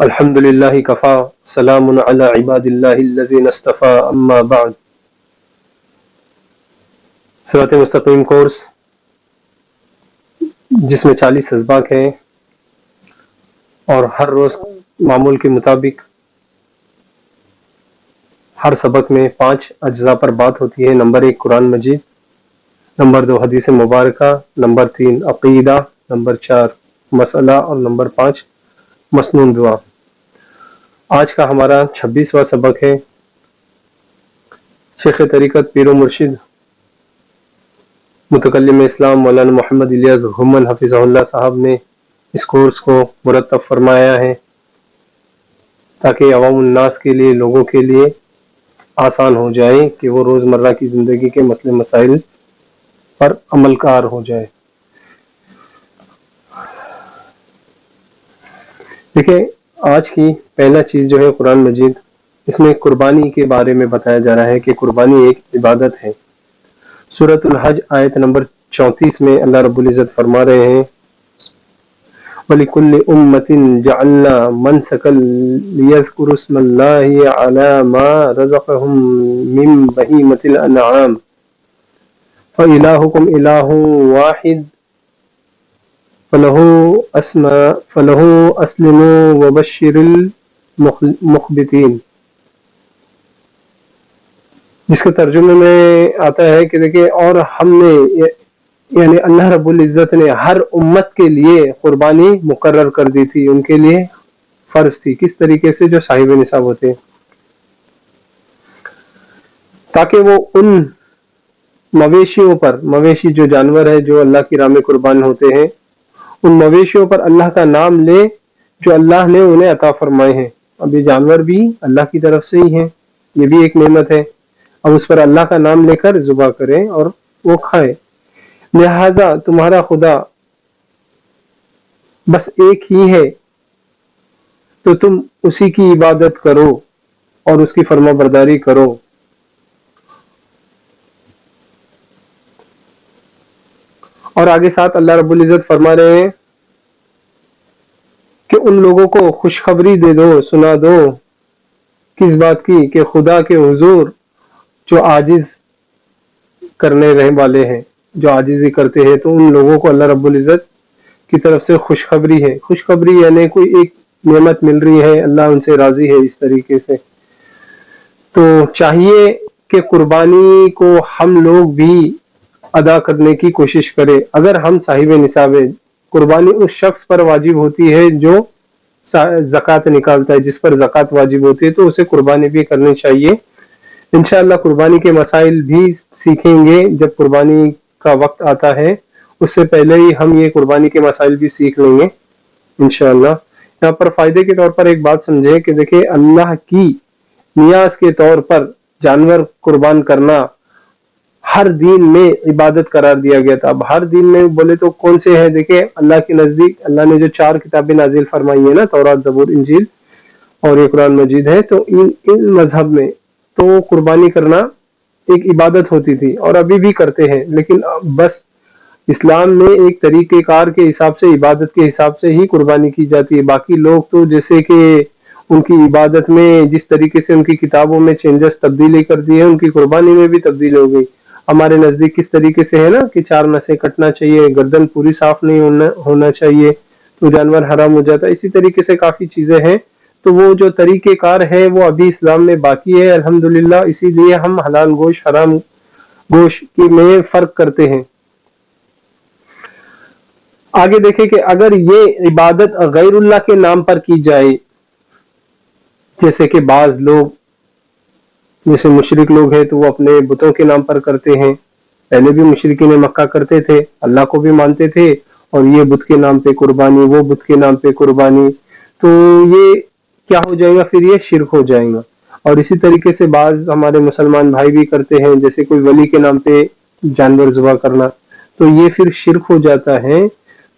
الحمدللہ کفا سلام علی عباد اللہ الذین اصطفیٰ اما بعد۔ صراط مستقیم کورس جس میں 40 اسباق ہیں اور ہر روز معمول کے مطابق ہر سبق میں 5 اجزاء پر بات ہوتی ہے۔ نمبر 1 قرآن مجید، نمبر 2 حدیث مبارکہ، نمبر 3 عقیدہ، نمبر 4 مسئلہ اور نمبر 5 مسنون دعا۔ آج کا ہمارا 26واں سبق ہے۔ شیخ طریقت پیر و مرشد متکلم اسلام مولانا محمد الیاس گھمن حفظہ اللہ صاحب نے اس کورس کو مرتب فرمایا ہے تاکہ عوام الناس کے لیے، لوگوں کے لیے آسان ہو جائے کہ وہ روزمرہ کی زندگی کے مسئلے مسائل پر عمل کار ہو جائے۔ دیکھیں، آج کی پہلا چیز جو ہے قرآن مجید، اس میں قربانی کے بارے میں بتایا جا رہا ہے کہ قربانی ایک عبادت ہے۔ سورۃ الحج آیت نمبر 34 میں اللہ رب العزت فرما رہے ہیں وَلِكُلِّ أُمَّةٍ جَعَلْنَا مَنْسَكًا لِيَذْكُرُوا اسْمَ اللَّهِ عَلَى مَا رَزَقَهُم مِّن بَهِيمَةِ الْأَنْعَامِ فَإِلَٰهُكُمْ إِلَٰهٌ وَاحِدٌ فَلَهُ أَسْلِمُوا وَبَشِّرِ الْمُخْبِتِينَ، جس کے ترجمے میں آتا ہے کہ دیکھیں، اور ہم نے یعنی اللہ رب العزت نے ہر امت کے لیے قربانی مقرر کر دی تھی، ان کے لیے فرض تھی۔ کس طریقے سے؟ جو صاحب نصاب ہوتے ہیں، تاکہ وہ ان مویشیوں پر، مویشی جو جانور ہے جو اللہ کی راہ میں قربان ہوتے ہیں، ان مویشیوں پر اللہ کا نام لے جو اللہ نے انہیں عطا فرمائے ہیں۔ اب یہ جانور بھی اللہ کی طرف سے ہی ہیں، یہ بھی ایک نعمت ہے۔ اب اس پر اللہ کا نام لے کر ذبح کریں اور وہ کھائیں۔ لہذا تمہارا خدا بس ایک ہی ہے، تو تم اسی کی عبادت کرو اور اس کی فرما برداری کرو۔ اور آگے ساتھ اللہ رب العزت فرما رہے ہیں کہ ان لوگوں کو خوشخبری دے دو، سنا دو، کس بات کی؟ کہ خدا کے حضور جو عاجز کرنے رہنے والے ہیں، جو عاجزی کرتے ہیں، تو ان لوگوں کو اللہ رب العزت کی طرف سے خوشخبری ہے۔ خوشخبری یعنی کوئی ایک نعمت مل رہی ہے، اللہ ان سے راضی ہے۔ اس طریقے سے تو چاہیے کہ قربانی کو ہم لوگ بھی ادا کرنے کی کوشش کریں۔ اگر ہم صاحب نصاب ہیں، قربانی اس شخص پر واجب ہوتی ہے جو زکوٰۃ نکالتا ہے، جس پر زکوٰۃ واجب ہوتی ہے، تو اسے قربانی بھی کرنی چاہیے۔ انشاءاللہ قربانی کے مسائل بھی سیکھیں گے جب قربانی کا وقت آتا ہے، اس سے پہلے ہی ہم یہ قربانی کے مسائل بھی سیکھ لیں گے انشاءاللہ۔ یہاں پر فائدے کے طور پر ایک بات سمجھیں کہ دیکھیں، اللہ کی نیاز کے طور پر جانور قربان کرنا ہر دین میں عبادت قرار دیا گیا تھا۔ اب ہر دین میں بولے تو کون سے ہیں؟ دیکھیں، اللہ کے نزدیک اللہ نے جو 4 کتابیں نازل فرمائی ہیں نا، تورات، زبور، انجیل اور یہ قرآن مجید ہے، تو ان مذہب میں تو قربانی کرنا ایک عبادت ہوتی تھی اور ابھی بھی کرتے ہیں، لیکن بس اسلام میں ایک طریقہ کار کے حساب سے، عبادت کے حساب سے ہی قربانی کی جاتی ہے۔ باقی لوگ تو جیسے کہ ان کی عبادت میں جس طریقے سے ان کی کتابوں میں چینجز، تبدیلی کر دی ہے، ان کی قربانی میں بھی تبدیلی ہو گئی۔ ہمارے نزدیک کس طریقے سے ہے نا کہ 4 نسیں کٹنا چاہیے، گردن پوری صاف نہیں ہونا چاہیے تو جانور حرام ہو جاتا ہے۔ اسی طریقے سے کافی چیزیں ہیں، تو وہ جو طریقہ کار ہے وہ ابھی اسلام میں باقی ہے الحمدللہ۔ اسی لیے ہم حلال گوشت، حرام گوشت میں فرق کرتے ہیں۔ آگے دیکھیں کہ اگر یہ عبادت غیر اللہ کے نام پر کی جائے، جیسے کہ بعض لوگ جیسے مشرک لوگ ہیں تو وہ اپنے بتوں کے نام پر کرتے ہیں۔ پہلے بھی مشرکین مکہ کرتے تھے، اللہ کو بھی مانتے تھے، اور یہ بت کے نام پہ قربانی، وہ بت کے نام پہ قربانی، تو یہ کیا ہو جائے گا؟ پھر یہ شرک ہو جائے گا۔ اور اسی طریقے سے بعض ہمارے مسلمان بھائی بھی کرتے ہیں، جیسے کوئی ولی کے نام پہ جانور ذبح کرنا، تو یہ پھر شرک ہو جاتا ہے۔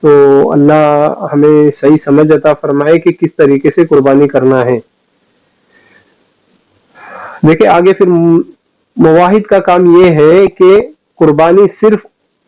تو اللہ ہمیں صحیح سمجھ عطا فرمائے کہ کس طریقے سے قربانی کرنا ہے۔ دیکھیں آگے پھر مواحد کا کام یہ ہے کہ قربانی صرف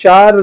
4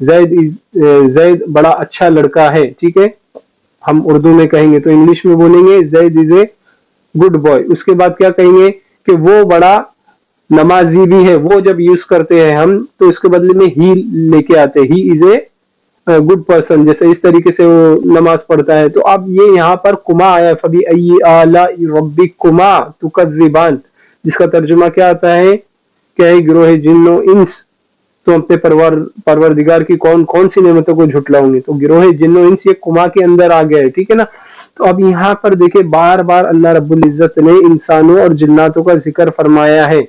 زید بڑا اچھا لڑکا ہے، ٹھیک ہے، ہم اردو میں کہیں گے تو انگلش میں بولیں گے زید از اے گڈ بوائے. اس کے بعد کیا کہیں گے کہ وہ بڑا نمازی بھی ہے. وہ جب یوز کرتے ہیں ہم تو اس کے بدلے میں ہی لے کے آتے، ہی از اے گڈ پرسن، جیسے اس طریقے سے وہ نماز پڑھتا ہے. تو اب یہ یہاں پر کما آیا، فبی ای آلاء ربکما تکذبان، جس کا ترجمہ کیا آتا ہے کہ اے گروہ جن و انس، تو اپنے پروردگار کی کون کون سی نعمتوں کو جھٹلاؤں گے. تو گروہ جن و انس یہ کما کے اندر آ گیا ہے، ٹھیک ہے نا. تو اب یہاں پر دیکھیں بار بار اللہ رب العزت نے انسانوں اور جناتوں کا ذکر فرمایا ہے،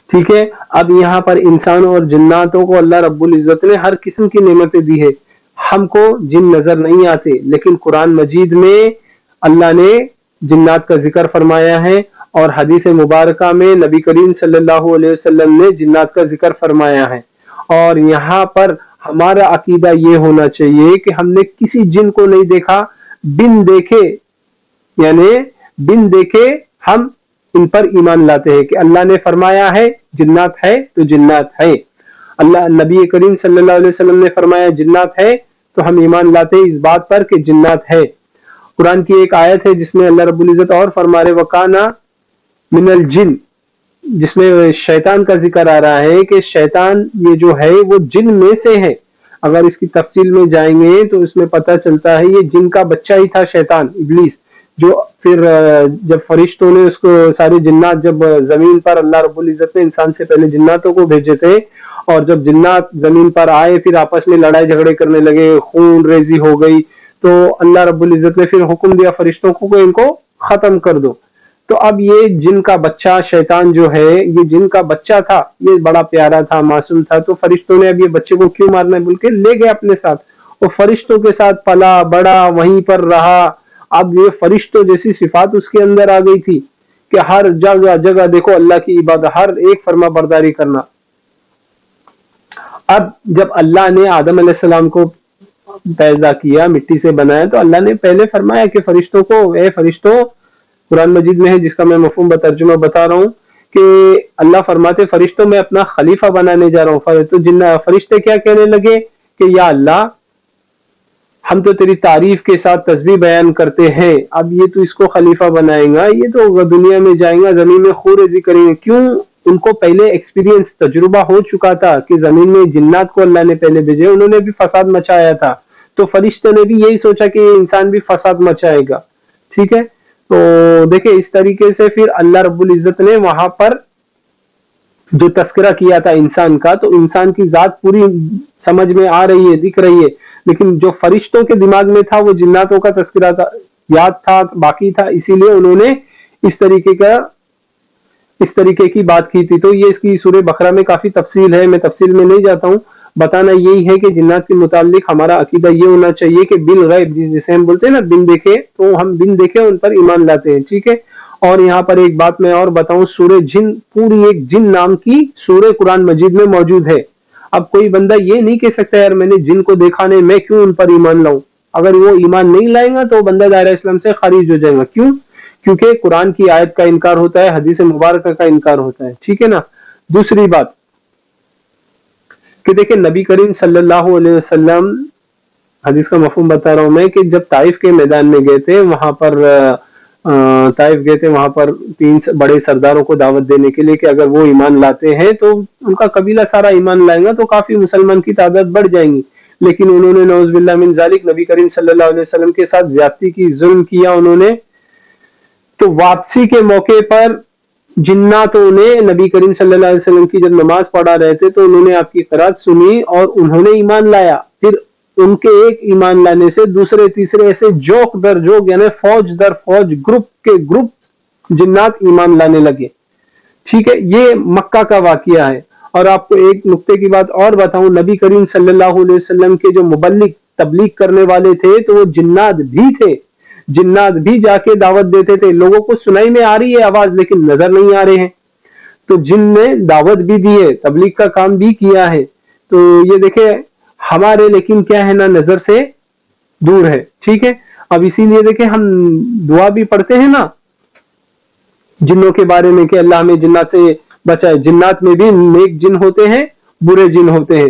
ٹھیک ہے. اب یہاں پر انسانوں اور جناتوں کو اللہ رب العزت نے ہر قسم کی نعمتیں دی ہے. ہم کو جن نظر نہیں آتے، لیکن قرآن مجید میں اللہ نے جنات کا ذکر فرمایا ہے، اور حدیث مبارکہ میں نبی کریم صلی اللہ علیہ وسلم نے جنات کا ذکر فرمایا ہے. اور یہاں پر ہمارا عقیدہ یہ ہونا چاہیے کہ ہم نے کسی جن کو نہیں دیکھا، بن دیکھے، یعنی بن دیکھے ہم ان پر ایمان لاتے ہیں کہ اللہ نے فرمایا ہے جنات ہے تو جنات ہے. اللہ نبی کریم صلی اللہ علیہ وسلم نے فرمایا جنات ہے تو ہم ایمان لاتے ہیں اس بات پر کہ جنات ہے. قرآن کی ایک آیت ہے جس میں اللہ رب العزت اور فرما رہے وکانا من الجن، جس میں شیطان کا ذکر آ رہا ہے کہ شیطان یہ جو ہے وہ جن میں سے ہے. اگر اس کی تفصیل میں جائیں گے تو اس میں پتہ چلتا ہے یہ جن کا بچہ ہی تھا شیطان ابلیس، جو پھر جب فرشتوں نے اس کو سارے جنات جب زمین پر اللہ رب العزت نے انسان سے پہلے جناتوں کو بھیجے تھے، اور جب جنات زمین پر آئے پھر آپس میں لڑائی جھگڑے کرنے لگے، خون ریزی ہو گئی، تو اللہ رب العزت نے پھر حکم دیا فرشتوں کو کہ ان کو ختم کر دو. تو اب یہ جن کا بچہ شیطان جو ہے، یہ جن کا بچہ تھا، یہ بڑا پیارا تھا، معصوم تھا، تو فرشتوں نے اب یہ بچے کو کیوں مارنا ہے بول کے لے گئے اپنے ساتھ، اور فرشتوں کے ساتھ پلا بڑا، وہیں پر رہا. اب یہ فرشتوں جیسی صفات اس کے اندر آ گئی تھی کہ ہر جگہ جگہ دیکھو اللہ کی عبادت، ہر ایک فرما برداری کرنا. اب جب اللہ نے آدم علیہ السلام کو پیدا کیا، مٹی سے بنایا، تو اللہ نے پہلے فرمایا کہ فرشتوں کو، اے فرشتوں، قرآن مجید میں ہے جس کا میں مفہوم ترجمہ بتا رہا ہوں کہ اللہ فرماتے فرشتوں میں اپنا خلیفہ بنانے جا رہا ہوں. تو فرشتے کیا کہنے لگے کہ یا اللہ ہم تو تیری تعریف کے ساتھ تسبیح بیان کرتے ہیں، اب یہ تو اس کو خلیفہ بنائیں گا، یہ تو دنیا میں جائیں گا، زمین میں خون ریزی کریں گے. کیوں؟ ان کو پہلے ایکسپیرینس، تجربہ ہو چکا تھا کہ زمین میں جنات کو اللہ نے پہلے بھیجے، انہوں نے بھی فساد مچایا تھا، تو فرشتوں نے بھی یہی سوچا کہ انسان بھی فساد مچائے گا، ٹھیک ہے. تو دیکھیں اس طریقے سے پھر اللہ رب العزت نے وہاں پر جو تذکرہ کیا تھا انسان کا، تو انسان کی ذات پوری سمجھ میں آ رہی ہے، دکھ رہی ہے، لیکن جو فرشتوں کے دماغ میں تھا وہ جناتوں کا تذکرہ تھا، یاد تھا، باقی تھا، اسی لیے انہوں نے اس طریقے کی بات کی تھی. تو یہ اس کی سورہ بقرہ میں کافی تفصیل ہے، میں تفصیل میں نہیں جاتا ہوں. بتانا یہی ہے کہ جنات کے متعلق ہمارا عقیدہ یہ ہونا چاہیے کہ بالغیب، جسے ہم بولتے ہیں نا بن دیکھے، تو ہم بن دیکھے ان پر ایمان لاتے ہیں، ٹھیک ہے. اور یہاں پر ایک بات میں اور بتاؤں، سورہ جن، پوری ایک جن نام کی سورہ قرآن مجید میں موجود ہے. اب کوئی بندہ یہ نہیں کہہ سکتا یار میں نے جن کو دیکھا نہیں، میں کیوں ان پر ایمان لاؤں. اگر وہ ایمان نہیں لائے گا تو بندہ دائرہ اسلام سے خارج ہو جائے گا. کیوں؟ کیونکہ قرآن کی آیت کا انکار ہوتا ہے، حدیث مبارکہ کا انکار ہوتا ہے، ٹھیک ہے نا. دوسری بات کہ دیکھیں نبی کریم صلی اللہ علیہ وسلم، حدیث کا مفہوم بتا رہا ہوں میں، کہ جب طائف کے میدان میں گئے تھے، وہاں پر وہاں پر 3 بڑے سرداروں کو دعوت دینے کے لیے کہ اگر وہ ایمان لاتے ہیں تو ان کا قبیلہ سارا ایمان لائے گا تو کافی مسلمان کی تعداد بڑھ جائیں گی. لیکن انہوں نے نعوذ باللہ من ذالک نبی کریم صلی اللہ علیہ وسلم کے ساتھ زیادتی کی، ظلم کیا انہوں نے. تو واپسی کے موقع پر جناتوں نے نبی کریم صلی اللہ علیہ وسلم کی جب نماز پڑھا رہے تھے تو انہوں نے آپ کی قرات سنی اور انہوں نے ایمان لایا. پھر ان کے ایک ایمان لانے سے دوسرے تیسرے ایسے جوک در جوک، یعنی فوج در فوج، گروپ کے گروپ جنات ایمان لانے لگے، ٹھیک ہے. یہ مکہ کا واقعہ ہے. اور آپ کو ایک نقطے کی بات اور بتاؤں، نبی کریم صلی اللہ علیہ وسلم کے جو مبلغ، تبلیغ کرنے والے تھے، تو وہ جنات بھی تھے. جنات بھی جا کے دعوت دیتے تھے. لوگوں کو سنائی میں آ رہی ہے آواز لیکن نظر نہیں آ رہے ہیں، تو جن نے دعوت بھی دی ہے، تبلیغ کا کام بھی کیا ہے. تو یہ دیکھیں ہمارے لیکن کیا ہے نا، نظر سے دور ہے، ٹھیک ہے. اب اسی لیے دیکھیں ہم دعا بھی پڑھتے ہیں نا جنوں کے بارے میں کہ اللہ ہمیں جنات سے بچائے. جنات میں بھی نیک جن ہوتے ہیں، برے جن ہوتے ہیں.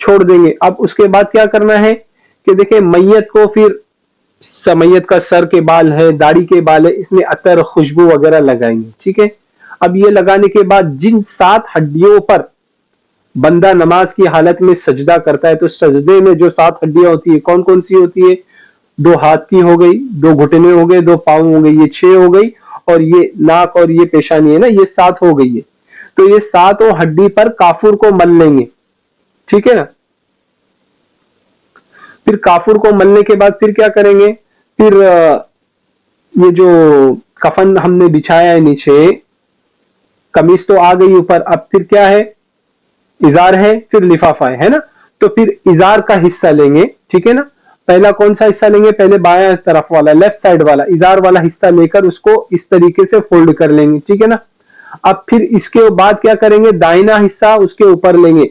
چھوڑ دیں گے. اب اس کے بعد کیا کرنا ہے کہ دیکھیں میت کو پھر میت کا سر کے بال ہے, داڑھی کے بال ہے, اس میں عطر خوشبو وغیرہ لگائیں گے. ٹھیک ہے. اب یہ لگانے کے بعد جن 7 ہڈیوں پر بندہ نماز کی حالت میں سجدہ کرتا ہے, تو سجدے میں جو 7 ہڈیاں ہوتی ہے کون کون سی ہوتی ہے؟ 2 ہاتھ کی ہو گئی, 2 گھٹنے ہو گئے, 2 پاؤں ہو گئی, یہ 6 ہو گئی, اور یہ ناک اور یہ پیشانی ہے نا, یہ 7 ہو گئی ہے. تو یہ 7 ہڈی پر کافور کو مل لیں گے. ٹھیک ہے نا. پھر کافور کو ملنے کے بعد پھر کیا کریں گے؟ پھر یہ جو کفن ہم نے بچھایا ہے نیچے, قمیص تو آ گئی اوپر, اب پھر کیا ہے؟ ازار ہے, پھر لفافہ ہے نا. تو پھر ازار کا حصہ لیں گے. ٹھیک ہے نا. پہلا کون سا حصہ لیں گے؟ پہلے بایاں طرف والا, لیفٹ سائڈ والا ازار والا حصہ لے کر اس کو اس طریقے سے فولڈ کر لیں گے. ٹھیک ہے نا. اب پھر اس کے بعد کیا کریں گے؟ دائنا حصہ اس کے اوپر لیں گے.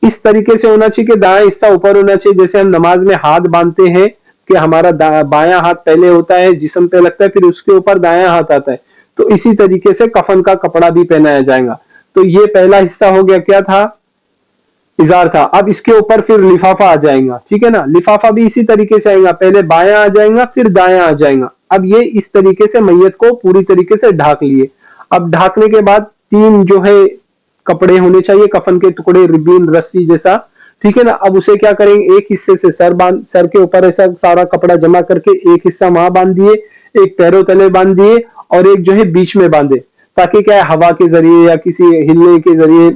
اس طریقے سے ہونا چاہیے کہ دائیں حصہ اوپر ہونا چاہیے, جیسے ہم نماز میں ہاتھ باندھتے ہیں کہ ہمارا بایاں ہاتھ پہلے ہوتا ہے, جسم پہ لگتا ہے, پھر اس کے اوپر دایاں ہاتھ آتا ہے. تو اسی طریقے سے کفن کا کپڑا بھی پہنایا جائے گا. تو یہ پہلا حصہ ہو گیا, کیا تھا؟ ازار تھا. اب اس کے اوپر پھر لفافہ آ جائے گا. ٹھیک ہے نا. لفافہ بھی اسی طریقے سے آئے گا, پہلے بایاں آ جائے گا, پھر دایاں آ جائے گا. اب یہ اس طریقے سے میت کو پوری طریقے سے ڈھانک لیے. اب ڈھانکنے کے بعد 3 جو ہے کپڑے ہونے چاہیے, کفن کے ٹکڑے, ربین, رسی جیسا. ٹھیک ہے نا. اب اسے کیا کریں گے؟ ایک حصے سے سر کے اوپر ایسا سارا کپڑا جمع کر کے ایک حصہ وہاں باندھ دیے, ایک پیروں تلے باندھ دیے, اور ایک جو ہے بیچ میں باندھے, تاکہ کیا ہے ہوا کے ذریعے یا کسی ہلنے کے ذریعے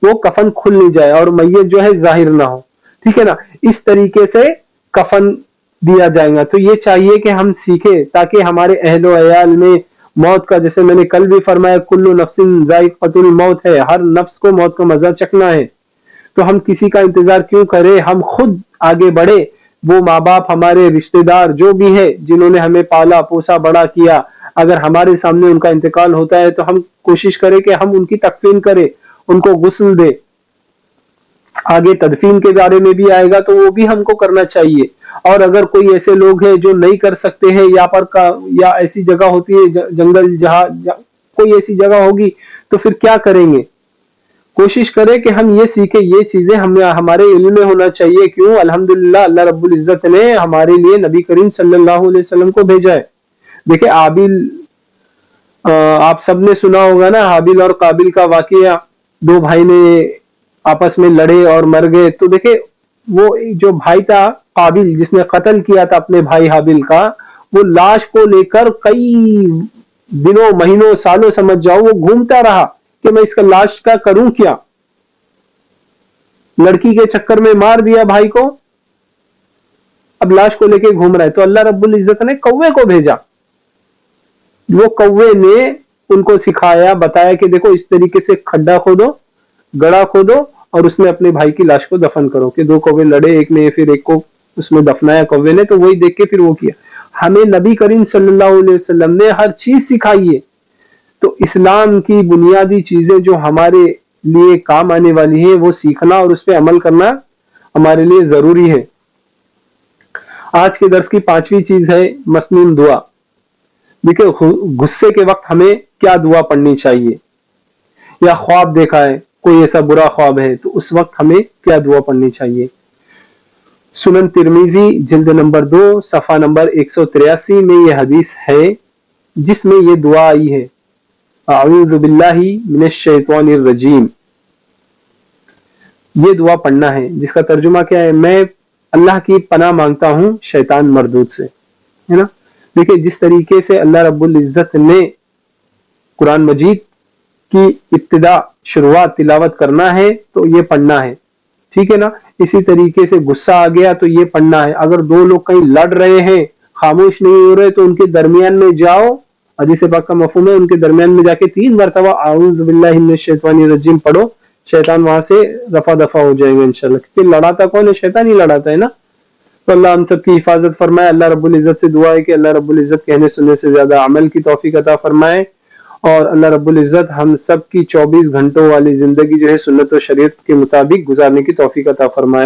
وہ کفن کھل نہیں جائے اور میت جو ہے ظاہر نہ ہو. ٹھیک ہے نا. اس طریقے سے کفن دیا جائے گا. تو یہ چاہیے کہ ہم سیکھیں تاکہ ہمارے اہل و عیال میں موت کا, جیسے میں نے کل بھی فرمایا, کل نفس ذائقۃ الموت ہے, ہر نفس کو موت کا مزہ چکھنا ہے. تو ہم کسی کا انتظار کیوں کریں؟ ہم خود آگے بڑھے. وہ ماں باپ, ہمارے رشتہ دار جو بھی ہے جنہوں نے ہمیں پالا پوسا بڑا کیا, اگر ہمارے سامنے ان کا انتقال ہوتا ہے تو ہم کوشش کریں کہ ہم ان کی تکفین کریں, ان کو غسل دے. آگے تدفین کے بارے میں بھی آئے گا, تو وہ بھی ہم کو کرنا چاہیے. اور اگر کوئی ایسے لوگ ہیں جو نہیں کر سکتے ہیں, یا ایسی جگہ ہوتی ہے جنگل, جہاں کوئی ایسی جگہ ہوگی, تو پھر کیا کریں گے؟ کوشش کریں کہ ہم یہ سیکھیں. یہ چیزیں ہمارے علم میں ہونا چاہیے. کیوں؟ الحمدللہ اللہ رب العزت نے ہمارے لیے نبی کریم صلی اللہ علیہ وسلم کو بھیجا ہے. دیکھیں حابیل, آپ سب نے سنا ہوگا نا حابیل اور قابیل کا واقعہ. 2 بھائی نے آپس میں لڑے اور مر گئے. تو دیکھیں وہ جو بھائی تھا قابیل, جس نے قتل کیا تھا اپنے بھائی حابیل کا, وہ لاش کو لے کر کئی دنوں, مہینوں, سالوں سمجھ جاؤ وہ گھومتا رہا کہ میں اس کا لاش کا کروں کیا. لڑکی کے چکر میں مار دیا بھائی کو, اب لاش کو لے کے گھوم رہا ہے. تو اللہ رب العزت نے کوے کو بھیجا. وہ کوے نے ان کو سکھایا, بتایا کہ دیکھو اس طریقے سے کھڈا کھودو, گڑا کھودو, اور اس میں اپنے بھائی کی لاش کو دفن کرو. کہ 2 کوے لڑے, ایک نے پھر ایک کو اس میں دفنایا کوے نے, تو وہی دیکھ کے پھر وہ کیا. ہمیں نبی کریم صلی اللہ علیہ وسلم نے ہر چیز سکھائی ہے. تو اسلام کی بنیادی چیزیں جو ہمارے لیے کام آنے والی ہے وہ سیکھنا اور اس پہ عمل کرنا ہمارے لیے ضروری ہے. آج کے درس کی 5ویں چیز ہے مسنون دعا. دیکھیں غصے کے وقت ہمیں کیا دعا پڑھنی چاہیے, یا خواب دیکھا ہے, کوئی ایسا برا خواب ہے, تو اس وقت ہمیں کیا دعا پڑھنی چاہیے. سنن ترمذی جلد نمبر 2 صفحہ نمبر 183 میں یہ حدیث ہے جس میں یہ دعا آئی ہے, اعوذ باللہ من الشیطان الرجیم. یہ دعا پڑھنا ہے, جس کا ترجمہ کیا ہے؟ میں اللہ کی پناہ مانگتا ہوں شیطان مردود سے, ہے نا. دیکھیں جس طریقے سے اللہ رب العزت نے قرآن مجید کی ابتدا شروعات تلاوت کرنا ہے تو یہ پڑھنا ہے. ٹھیک ہے نا. اسی طریقے سے غصہ آ گیا تو یہ پڑھنا ہے. اگر 2 لوگ کہیں لڑ رہے ہیں, خاموش نہیں ہو رہے, تو ان کے درمیان میں جاؤ. حدیث پاک کا مفہوم ہے ان کے درمیان میں جا کے 3 مرتبہ اعوذ باللہ من الشیطان الرجیم پڑھو, شیطان وہاں سے رفع دفع ہو جائیں گے انشاءاللہ. کیونکہ لڑاتا کون ہے؟ شیطان ہی لڑاتا ہے نا. تو اللہ ہم سب کی حفاظت فرمائے. اللہ رب العزت سے دعا ہے کہ اللہ رب العزت کہنے سننے سے زیادہ عمل کی توفیق عطا فرمائے, اور اللہ رب العزت ہم سب کی 24 گھنٹوں والی زندگی جو ہے سنت و شریعت کے مطابق گزارنے کی توفیق عطا فرمائے.